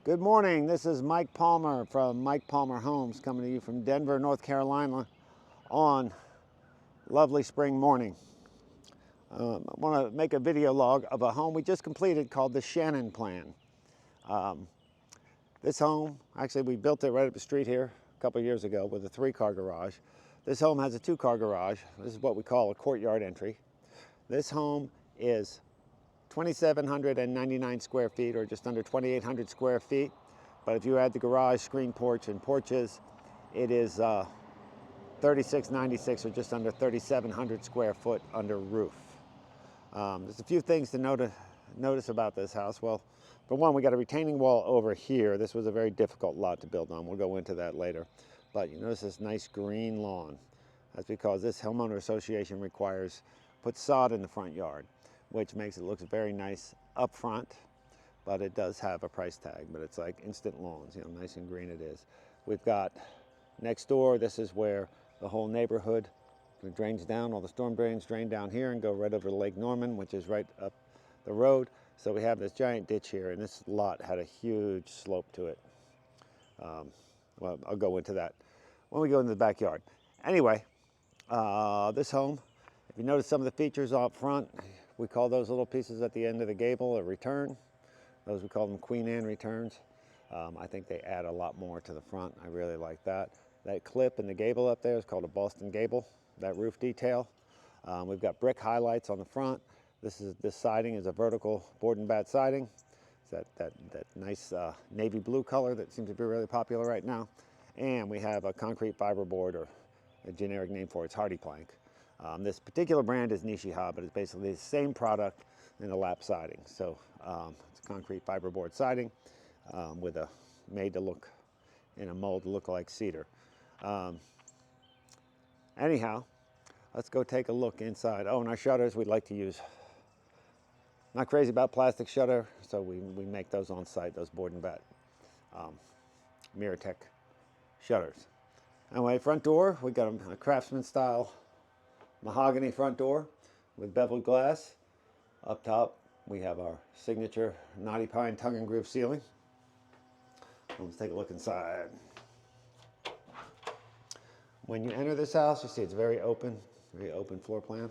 Good morning. This is Mike Palmer from Mike Palmer Homes, coming to you from Denver, North Carolina on lovely spring morning. I want to make a video log of a home we just completed called the Shannon Plan. This home, actually we built it right up the street here a couple years ago with a 3-car garage. This home has a 2-car garage. This is what we call a courtyard entry. This home is 2,799 square feet, or just under 2,800 square feet. But if you add the garage, screen porch, and porches, it is 3,696, or just under 3,700 square foot under roof. There's a few things to notice about this house. Well, for one, we got a retaining wall over here. This was a very difficult lot to build on. We'll go into that later. But you notice this nice green lawn. That's because this homeowner association puts sod in the front yard, which makes it look very nice up front, but it does have a price tag. But it's like instant lawns, you know, nice and green it is. We've got next door, this is where the whole neighborhood drains down. All the storm drains drain down here and go right over to Lake Norman, which is right up the road. So we have this giant ditch here, and this lot had a huge slope to it. Well, I'll go into that when we go into the backyard. Anyway, this home, if you notice some of the features up front, we call those little pieces at the end of the gable a return. Those, we call them Queen Anne returns. I think they add a lot more to the front. I really like that. That clip in the gable up there is called a Boston gable, that roof detail. We've got brick highlights on the front. This siding is a vertical board and bat siding. It's that nice navy blue color that seems to be really popular right now. And we have a concrete fiberboard, or a generic name for it's hardy plank. This particular brand is Nishiha, but it's basically the same product in a lap siding. So it's a concrete fiberboard siding made to look in a mold to look like cedar. Anyhow, let's go take a look inside. Oh, and our shutters we'd like to use. Not crazy about plastic shutter, so we make those on site, those board and bat Mirrortech shutters. Anyway, front door, we got a craftsman style mahogany front door with beveled glass. Up top, we have our signature knotty pine tongue and groove ceiling. Let's take a look inside. When you enter this house, you see it's very open floor plan.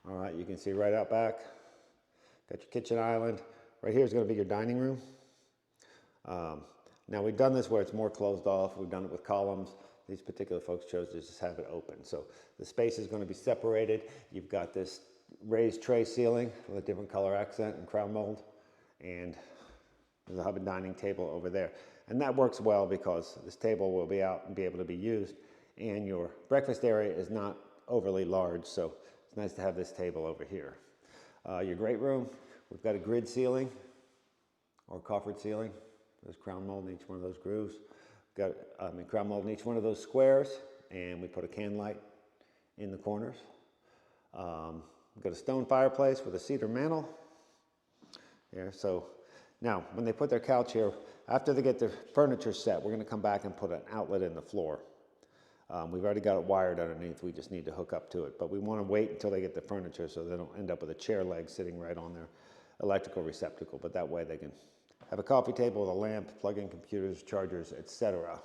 All right, you can see right out back. Got your kitchen island. Right here is going to be your dining room. Now we've done this where it's more closed off. We've done it with columns. These particular folks chose to just have it open. So the space is going to be separated. You've got this raised tray ceiling with a different color accent and crown mold. And there's a hub and dining table over there. And that works well because this table will be out and be able to be used. And your breakfast area is not overly large, so it's nice to have this table over here. Your great room, we've got a grid ceiling or coffered ceiling. There's crown mold in each one of those grooves. Got crown mold in each one of those squares, and we put a can light in the corners. We've got a stone fireplace with a cedar mantel here. So now, when they put their couch here, after they get their furniture set, we're going to come back and put an outlet in the floor. We've already got it wired underneath. We just need to hook up to it. But we want to wait until they get the furniture so they don't end up with a chair leg sitting right on their electrical receptacle. But that way they can have a coffee table with a lamp, plug in computers, chargers, etc.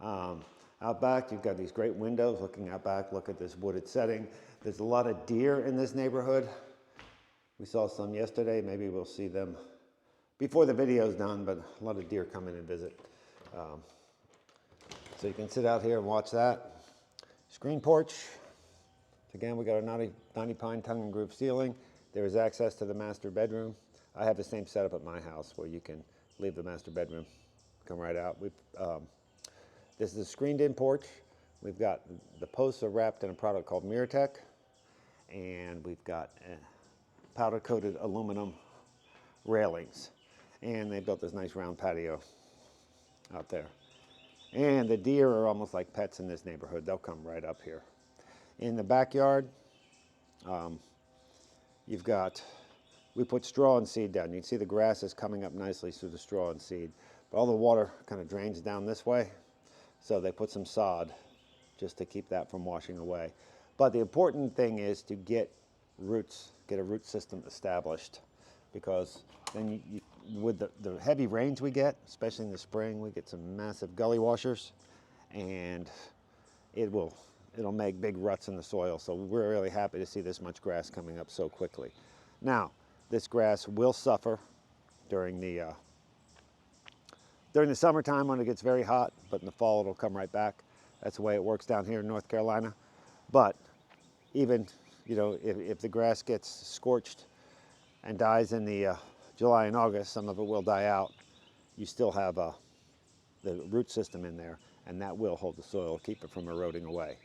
Out back, you've got these great windows looking out back. Look at this wooded setting. There's a lot of deer in this neighborhood. We saw some yesterday. Maybe we'll see them before the video's done, but a lot of deer come in and visit. So you can sit out here and watch that. Screen porch. Again, we got a knotty pine tongue and groove ceiling. There is access to the master bedroom. I have the same setup at my house where you can leave the master bedroom, come right out. This is a screened-in porch. We've got the posts are wrapped in a product called Mirrortech, and we've got powder-coated aluminum railings. And they built this nice round patio out there. And the deer are almost like pets in this neighborhood. They'll come right up here. In the backyard, we put straw and seed down. You can see the grass is coming up nicely through the straw and seed. But all the water kind of drains down this way. So they put some sod just to keep that from washing away. But the important thing is to get a root system established because then with the heavy rains we get, especially in the spring, we get some massive gully washers, and it'll make big ruts in the soil. So we're really happy to see this much grass coming up so quickly. Now, this grass will suffer during the summertime when it gets very hot, but in the fall it'll come right back. That's the way it works down here in North Carolina. But even, you know, if the grass gets scorched and dies in the July and August, some of it will die out. You still have the root system in there, and that will hold the soil, keep it from eroding away.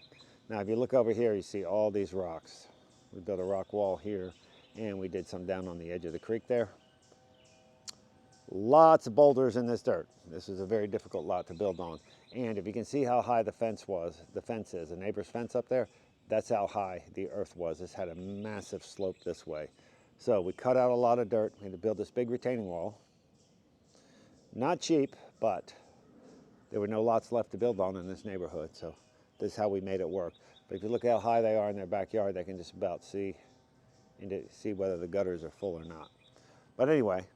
Now, if you look over here, you see all these rocks. We built a rock wall here, and we did some down on the edge of the creek there. Lots of boulders in this dirt. This is a very difficult lot to build on. And if you can see how high the fence is, the neighbor's fence up there, that's how high the earth was. This had a massive slope this way. So we cut out a lot of dirt. We had to build this big retaining wall. Not cheap, but there were no lots left to build on in this neighborhood. So this is how we made it work. But if you look how high they are in their backyard, they can just about see whether the gutters are full or not. But anyway,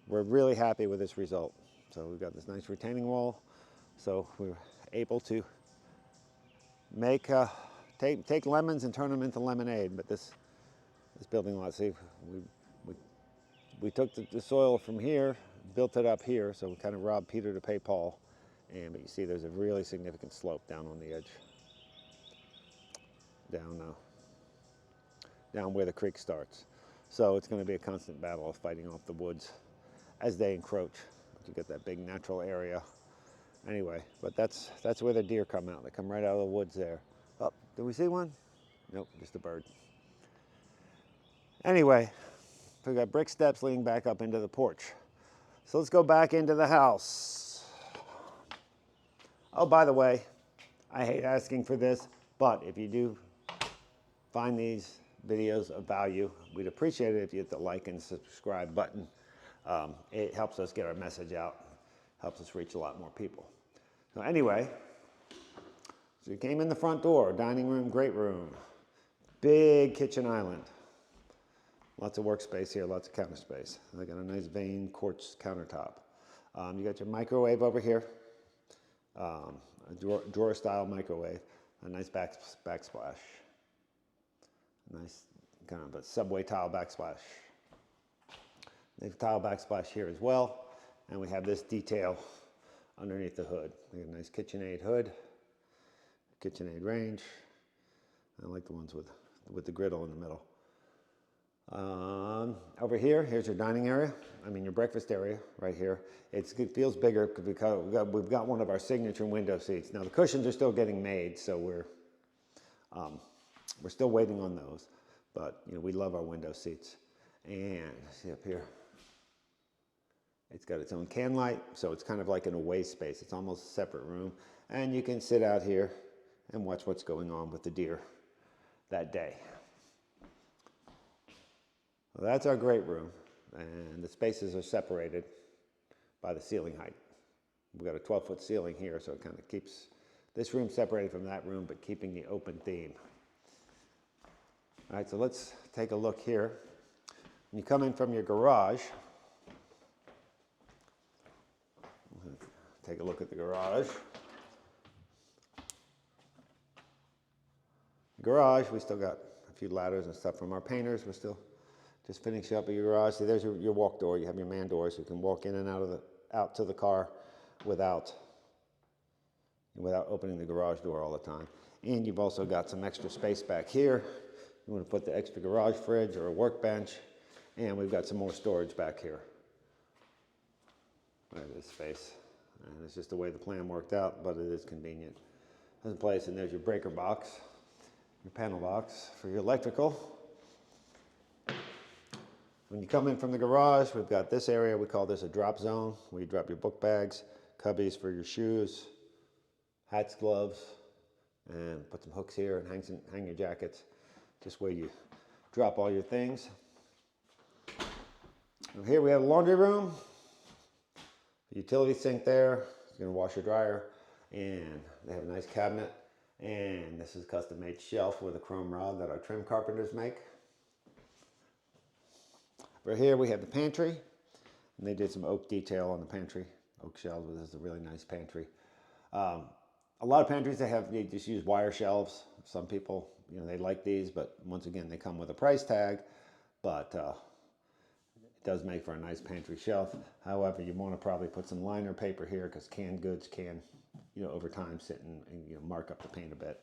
we're really happy with this result. So we've got this nice retaining wall. So we were able to make take lemons and turn them into lemonade. But this building lot, see, we took the soil from here, built it up here, so we kind of robbed Peter to pay Paul. But you see there's a really significant slope down on the edge, down where the creek starts. So it's going to be a constant battle of fighting off the woods as they encroach. But you get that big natural area. Anyway, but that's where the deer come out. They come right out of the woods there. Oh, did we see one? Nope, just a bird. Anyway, we've got brick steps leading back up into the porch. So let's go back into the house. Oh, by the way, I hate asking for this, but if you do find these videos of value, we'd appreciate it if you hit the like and subscribe button. It helps us get our message out, helps us reach a lot more people. So anyway, so you came in the front door, dining room, great room, big kitchen island. Lots of workspace here, lots of counter space. I got a nice veined quartz countertop. You got your microwave over here, a drawer style microwave, a nice backsplash. Nice kind of a subway tile backsplash. There's a tile backsplash here as well. And we have this detail underneath the hood. We have a nice KitchenAid hood, KitchenAid range. I like the ones with the griddle in the middle. Over here, here's your dining area. Your breakfast area right here. It feels bigger because we've got one of our signature window seats. Now the cushions are still getting made, so we're still waiting on those. But we love our window seats. And see up here, it's got its own can light, so it's kind of like an away space. It's almost a separate room, and you can sit out here and watch what's going on with the deer that day. Well, that's our great room, and the spaces are separated by the ceiling height. We've got a 12-foot ceiling here, so it kind of keeps this room separated from that room, but keeping the open theme. All right, so let's take a look here. When you come in from your garage, take a look at the garage. Garage, we still got a few ladders and stuff from our painters. We're still just finishing up your garage. See, there's your walk door. You have your man door, so you can walk in and out to the car without opening the garage door all the time. And you've also got some extra space back here. You want to put the extra garage fridge or a workbench, and we've got some more storage back here. Right, this space. And it's just the way the plan worked out, but it is convenient. There's a place, and there's your breaker box, your panel box for your electrical. When you come in from the garage, we've got this area, we call this a drop zone, where you drop your book bags, cubbies for your shoes, hats, gloves, and put some hooks here and hang your jackets, just where you drop all your things. And here we have a laundry room, utility sink there, you're gonna wash your dryer, and they have a nice cabinet, and this is a custom made shelf with a chrome rod that our trim carpenters make. Over here we have the pantry, and they did some oak detail on the pantry, oak shelves. This is a really nice pantry. A lot of pantries they just use wire shelves. Some people, they like these, but once again, they come with a price tag. But it does make for a nice pantry shelf. However, you want to probably put some liner paper here because canned goods can, over time sit and mark up the paint a bit.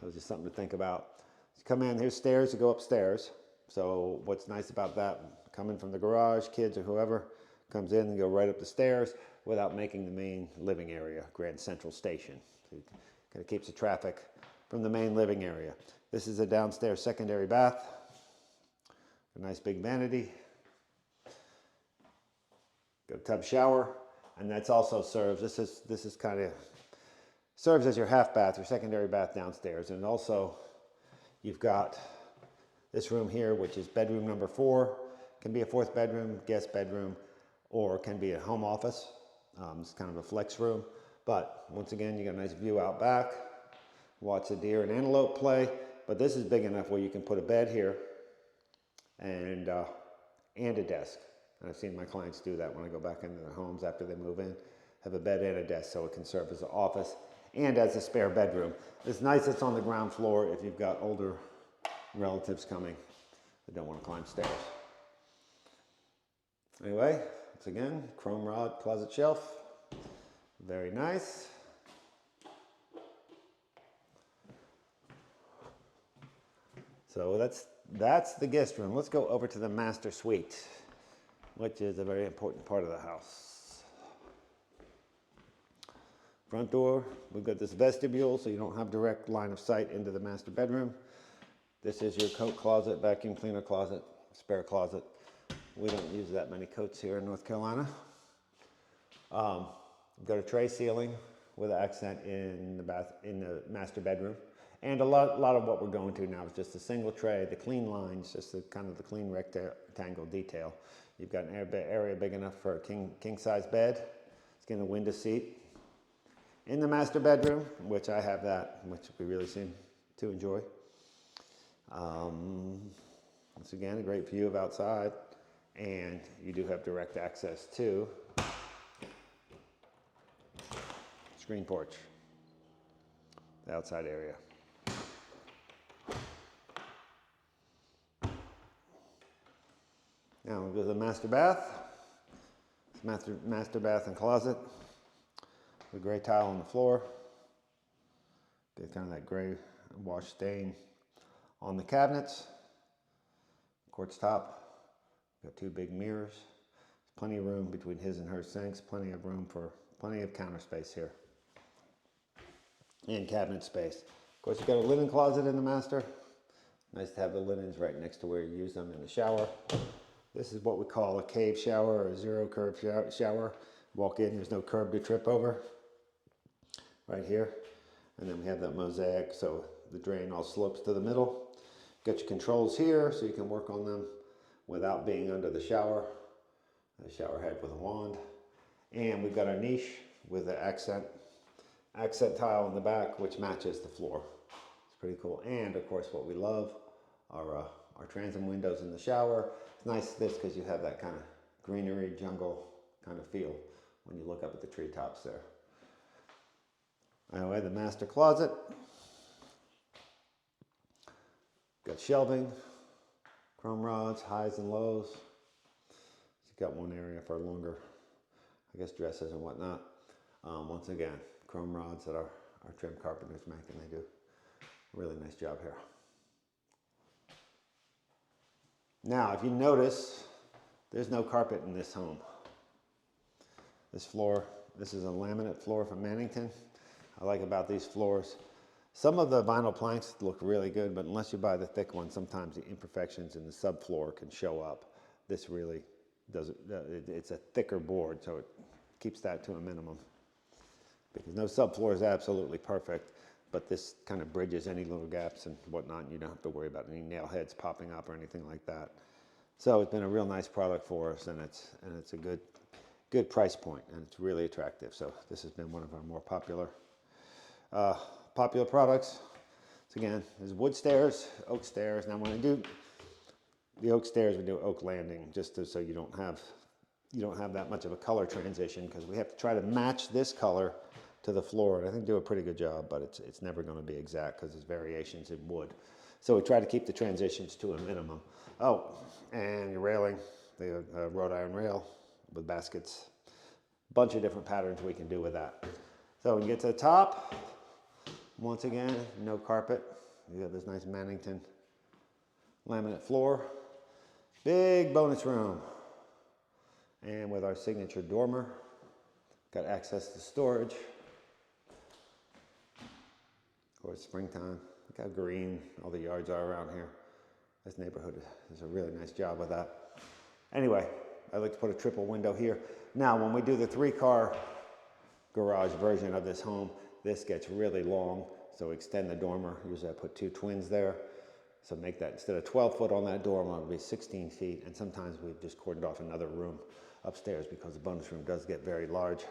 So it's just something to think about. You come in, here's stairs to go upstairs. So what's nice about that, coming from the garage, kids or whoever comes in and go right up the stairs without making the main living area Grand Central Station. So it kind of keeps the traffic from the main living area. This is a downstairs secondary bath. A nice big vanity. Got a tub shower, and that's also serves. This is kind of serves as your half bath, your secondary bath downstairs, and also you've got this room here, which is bedroom number 4. Can be a 4th bedroom, guest bedroom, or can be a home office. It's kind of a flex room, but once again, you got a nice view out back. Watch the deer and antelope play. But this is big enough where you can put a bed here and a desk. And I've seen my clients do that when I go back into their homes after they move in. Have a bed and a desk so it can serve as an office and as a spare bedroom. It's nice it's on the ground floor if you've got older relatives coming that don't want to climb stairs. Anyway, once again, chrome rod closet shelf. Very nice. So that's the guest room. Let's go over to the master suite, which is a very important part of the house. Front door, we've got this vestibule, so you don't have direct line of sight into the master bedroom. This is your coat closet, vacuum cleaner closet, spare closet. We don't use that many coats here in North Carolina. We've got a tray ceiling with an accent in the master bedroom. And a lot of what we're going to now is just a single tray, the clean lines, just the clean rectangle detail. You've got an area big enough for a king size bed. It's getting a window seat. In the master bedroom, which I have that, which we really seem to enjoy. Once again, a great view of outside, and you do have direct access to screen porch, the outside area. Now we'll go to the master bath. Master bath and closet. The gray tile on the floor. Get kind of that gray wash stain on the cabinets. Quartz top. Got 2 big mirrors. Plenty of room between his and her sinks. Plenty of room for plenty of counter space here. And cabinet space. Of course, you've got a linen closet in the master. Nice to have the linens right next to where you use them in the shower. This is what we call a cave shower or a zero curb shower. Walk in, there's no curb to trip over. Right here. And then we have that mosaic, so the drain all slopes to the middle. Got your controls here, so you can work on them without being under the shower. The shower head with a wand. And we've got our niche with the accent tile in the back, which matches the floor. It's pretty cool. And of course, what we love are our transom windows in the shower. It's nice this because you have that kind of greenery, jungle kind of feel when you look up at the treetops there. Anyway, the master closet. Got shelving, chrome rods, highs and lows. It's got one area for longer, I guess, dresses and whatnot. Once again, chrome rods that our trim carpenters make, and they do a really nice job here. Now, if you notice, there's no carpet in this home. This floor, this is a laminate floor from Mannington. I like about these floors, some of the vinyl planks look really good, but unless you buy the thick one, sometimes the imperfections in the subfloor can show up. This really doesn't, it's a thicker board, so it keeps that to a minimum. Because no subfloor is absolutely perfect, but this kind of bridges any little gaps and whatnot, and you don't have to worry about any nail heads popping up or anything like that. So it's been a real nice product for us, and it's a good price point, and it's really attractive. So this has been one of our more popular products. So again, there's wood stairs, oak stairs. Now when I do the oak stairs, we do oak landing, just so you don't have that much of a color transition, because we have to try to match this color to the floor. And I think do a pretty good job, but it's never going to be exact because there's variations in wood. So we try to keep the transitions to a minimum. Oh, and your railing, the wrought iron rail with baskets. Bunch of different patterns we can do with that. So we can get to the top. Once again, no carpet. You got this nice Mannington laminate floor. Big bonus room. And with our signature dormer, got access to storage. Of course, springtime. Look how green all the yards are around here. This neighborhood does a really nice job with that. Anyway, I like to put a triple window here. Now, when we do the 3-car garage version of this home, this gets really long. So extend the dormer. Usually I put 2 twins there. So make that, instead of 12 foot on that dormer, it'll be 16 feet. And sometimes we've just cordoned off another room upstairs because the bonus room does get very large.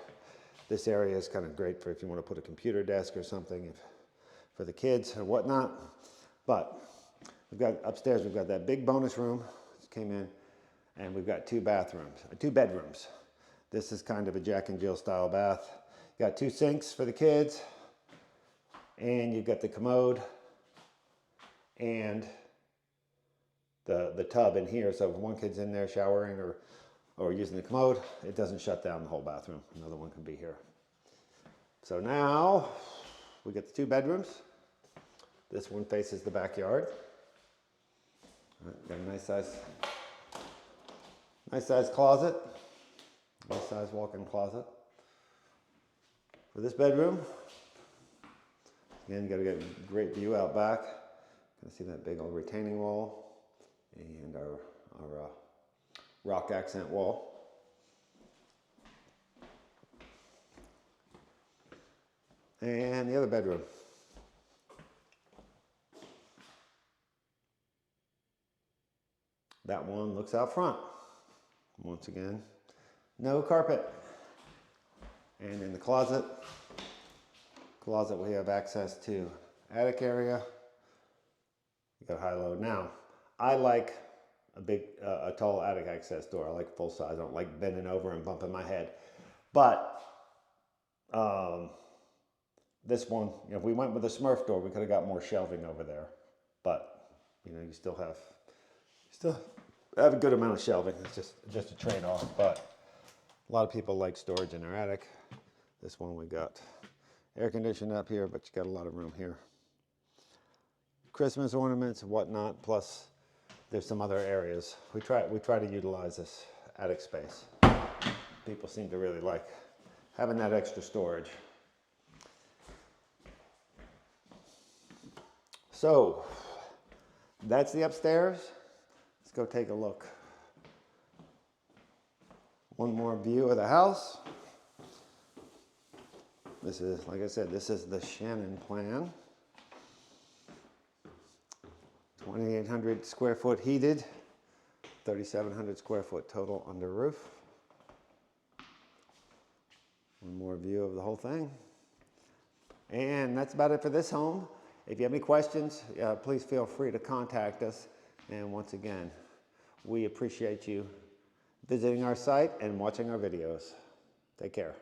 This area is kind of great for if you want to put a computer desk or something for the kids or whatnot. But we've got upstairs, we've got that big bonus room. Just came in, and we've got 2 bedrooms. This is kind of a Jack and Jill style bath. You got 2 sinks for the kids, and you've got the commode and the tub in here. So if one kid's in there showering or using the commode, it doesn't shut down the whole bathroom. Another one can be here. So now we get the 2 bedrooms. This one faces the backyard. Got a nice size closet, nice size walk-in closet. For this bedroom, again, you got to get a great view out back. You can see that big old retaining wall and our rock accent wall. And the other bedroom. That one looks out front. Once again, no carpet. And in the closet we have access to attic area. You got high-low. Now, I like a tall attic access door. I like full size. I don't like bending over and bumping my head. But this one, if we went with a Smurf door, we could have got more shelving over there. But you still have a good amount of shelving. It's just a trade-off. But a lot of people like storage in their attic. This one we got air conditioned up here, but you got a lot of room here. Christmas ornaments and whatnot, plus there's some other areas. We try to utilize this attic space. People seem to really like having that extra storage. So that's the upstairs. Let's go take a look. One more view of the house. This is, like I said, this is the Shannon Plan. 2,800 square foot heated, 3,700 square foot total under roof. One more view of the whole thing. And that's about it for this home. If you have any questions, please feel free to contact us. And once again, we appreciate you visiting our site and watching our videos. Take care.